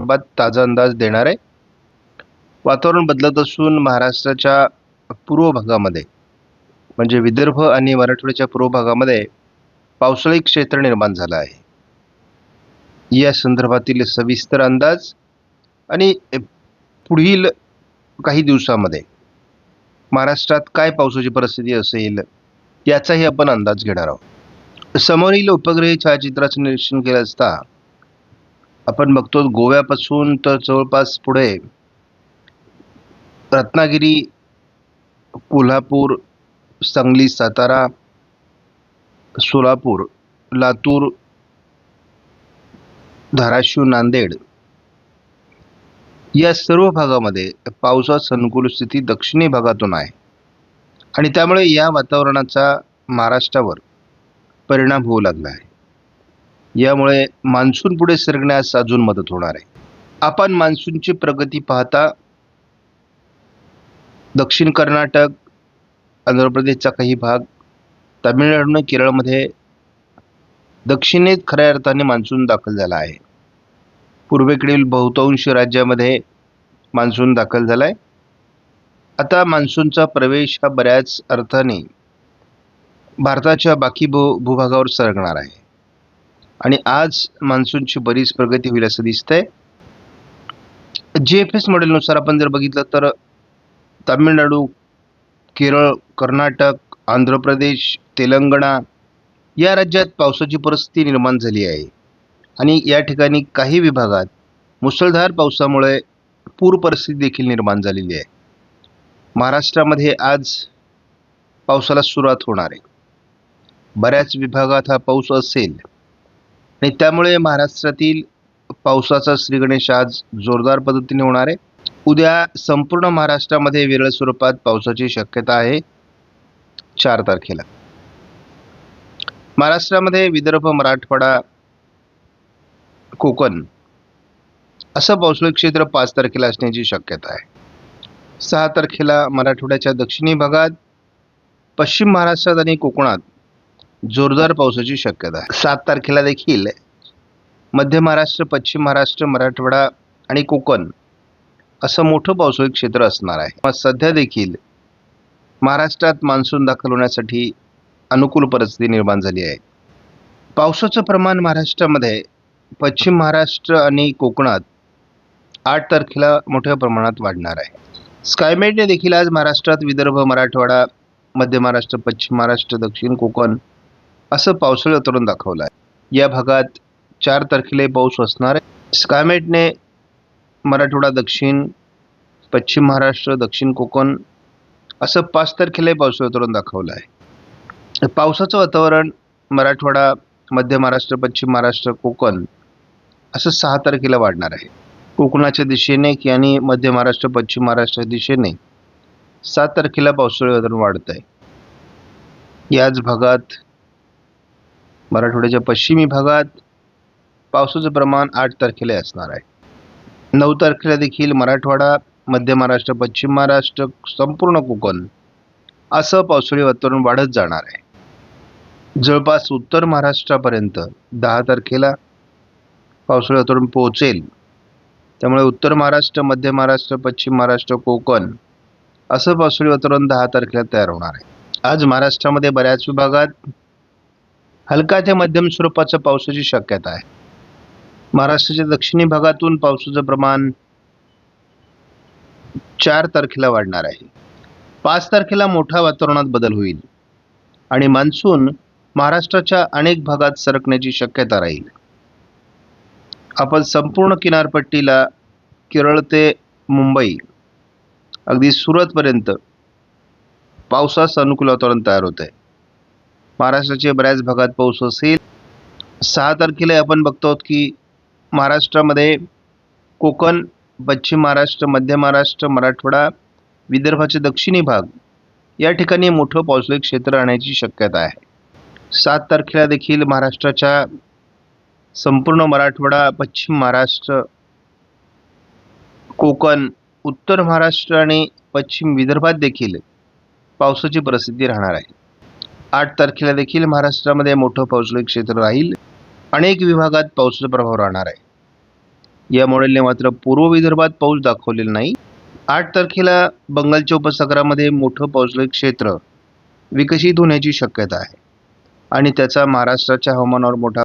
संदर्भात ताजा अंदाज देणार आहे. वातावरण बदलत असून महाराष्ट्राच्या पूर्व भागामध्ये म्हणजे विदर्भ आणि मराठवाड्याच्या पूर्व भागामध्ये पावसाळी क्षेत्र निर्माण झालं आहे. या संदर्भातील सविस्तर अंदाज आणि पुढील काही दिवसामध्ये महाराष्ट्रात काय पावसाची परिस्थिती असेल याचाही आपण अंदाज घेणार आहोत. समोरील उपग्रही छायाचित्राचं निरीक्षण केलं असता आपण बघतो गोव्यापासून तर जवळपास पुढे रत्नागिरी, कोल्हापूर, सांगली, सातारा, सोलापूर, लातूर, धाराशिव, नांदेड या सर्व भागामध्ये पावसाची अनुकूल स्थिती दक्षिणी भागातून आहे आणि त्यामुळे या वातावरणाचा महाराष्ट्रावर परिणाम होऊ लागला आहे. यामुळे मान्सून पुढे सरकण्यास अजून मदत होणार आहे. आपण मान्सूनची प्रगती पाहता दक्षिण कर्नाटक, आंध्र प्रदेशचा काही भाग, तामिळनाडू आणि केरळमध्ये दक्षिणेत खऱ्या अर्थाने मान्सून दाखल झाला आहे. पूर्वेकडील बहुतांश राज्यामध्ये मान्सून दाखल झाला आहे. आता मान्सूनचा प्रवेश हा बऱ्याच अर्थाने भारताच्या बाकी भूभागावर सरकणार आहे आणि आज मान्सूनची बरीच प्रगती होईल असं दिसतंय. GFS मॉडेलनुसार आपण जर बघितलं तर तामिळनाडू, केरळ, कर्नाटक, आंध्र प्रदेश, तेलंगणा या राज्यात पावसाची परिस्थिती निर्माण झाली आहे आणि या ठिकाणी काही विभागात मुसळधार पावसामुळे पूर परिस्थिती देखील निर्माण झालेली आहे. महाराष्ट्रामध्ये आज पावसाला सुरुवात होणार आहे. बऱ्याच विभागात हा पाऊस असेल आणि त्यामुळे महाराष्ट्रातील पावसाचा श्रीगणेश आज जोरदार पद्धतीने होणार आहे. उद्या संपूर्ण महाराष्ट्रामध्ये विरळ स्वरूपात पावसाची शक्यता आहे 4 तारखेला. महाराष्ट्रामध्ये विदर्भ, मराठवाडा, कोकण असं पावसाळी क्षेत्र 5 तारखेला असण्याची शक्यता आहे. 6 तारखेला मराठवाड्याच्या दक्षिणी भागात, पश्चिम महाराष्ट्रात आणि कोकणात जोरदार पावसाची शक्यता आहे. 7 तारखेला देखील मध्य महाराष्ट्र, पश्चिम महाराष्ट्र, मराठवाडा आणि कोकण असं मोठं पावसाळी क्षेत्र असणार आहे. सध्या देखील महाराष्ट्रात मान्सून दाखल होण्यासाठी अनुकूल परिस्थिती निर्माण झाली आहे. पावसाचं प्रमाण महाराष्ट्रामध्ये पश्चिम महाराष्ट्र आणि कोकणात 8 तारखेला मोठ्या प्रमाणात वाढणार आहे. स्कायमेटने देखील आज महाराष्ट्रात विदर्भ, मराठवाडा, मध्य महाराष्ट्र, पश्चिम महाराष्ट्र, दक्षिण कोकण असं पावसाळी वातावरण दाखवलं आहे. या भागात 4 तारखेला पाऊस असणार आहे. स्कायमेटने मराठवाडा, दक्षिण, पश्चिम महाराष्ट्र, दक्षिण कोकण असं 5 तारखेला पावसाळी वातावरण दाखवलं आहे. पावसाचं वातावरण मराठवाडा, मध्य महाराष्ट्र, पश्चिम महाराष्ट्र, कोकण असं 6 तारखेला वाढणार आहे. कोकणाच्या दिशेने आणि मध्य महाराष्ट्र, पश्चिम महाराष्ट्र दिशेने 7 तारखेला पावसाळी वातावरण वाढत आहे. याच भागात मराठवाड्याच्या पश्चिमी भागात पावसाचं प्रमाण 8 तारखेला असणार आहे. 9 तारखेला देखील मराठवाडा, मध्य महाराष्ट्र, पश्चिम महाराष्ट्र, संपूर्ण कोकण असं पावसाळी वातावरण वाढत जाणार आहे. जवळपास उत्तर महाराष्ट्रापर्यंत 10 तारखेला पावसाळी वातावरण पोहोचेल. त्यामुळे उत्तर महाराष्ट्र, मध्य महाराष्ट्र, पश्चिम महाराष्ट्र, कोकण असं पावसाळी वातावरण 10 तारखेला तयार होणार आहे. आज महाराष्ट्रामध्ये बऱ्याच विभागात हलका ते मध्यम स्वरूपाच्या पावसाची शक्यता आहे. महाराष्ट्राच्या दक्षिणी भागातून पावसाचं प्रमाण 4 तारखेला वाढणार आहे. 5 तारखेला मोठ्या वातावरणात बदल होईल आणि मान्सून महाराष्ट्राच्या अनेक भागात सरकण्याची शक्यता राहील. आपण संपूर्ण किनारपट्टीला केरळ ते मुंबई अगदी सुरतपर्यंत पावसाचं अनुकूल वातावरण तयार होत आहे. महाराष्ट्राच्या बऱ्याच भागात पाऊस असेल. 6 तारखेला आपण बघतो की महाराष्ट्रामध्ये कोकण, पश्चिम महाराष्ट्र, मध्य महाराष्ट्र, मराठवाडा, विदर्भाचे दक्षिणी भाग या ठिकाणी मोठं पावसाळी क्षेत्र राहण्याची शक्यता आहे. 7 तारखेला देखील महाराष्ट्राच्या संपूर्ण मराठवाडा, पश्चिम महाराष्ट्र, कोकण, उत्तर महाराष्ट्र आणि पश्चिम विदर्भात देखील पावसाची परिस्थिती राहणार आहे. 8 तारखेला देखील महाराष्ट्रामध्ये मोठं पावसाळी क्षेत्र राहील. अनेक विभागात पावसाचा प्रभाव राहणार आहे. या मॉडेलने मात्र पूर्व विदर्भात पाऊस दाखवलेला नाही. 8 तारखेला बंगालच्या उपसागरामध्ये मोठं पावसाळी क्षेत्र विकसित होण्याची शक्यता आहे आणि त्याचा महाराष्ट्राच्या हवामानावर मोठा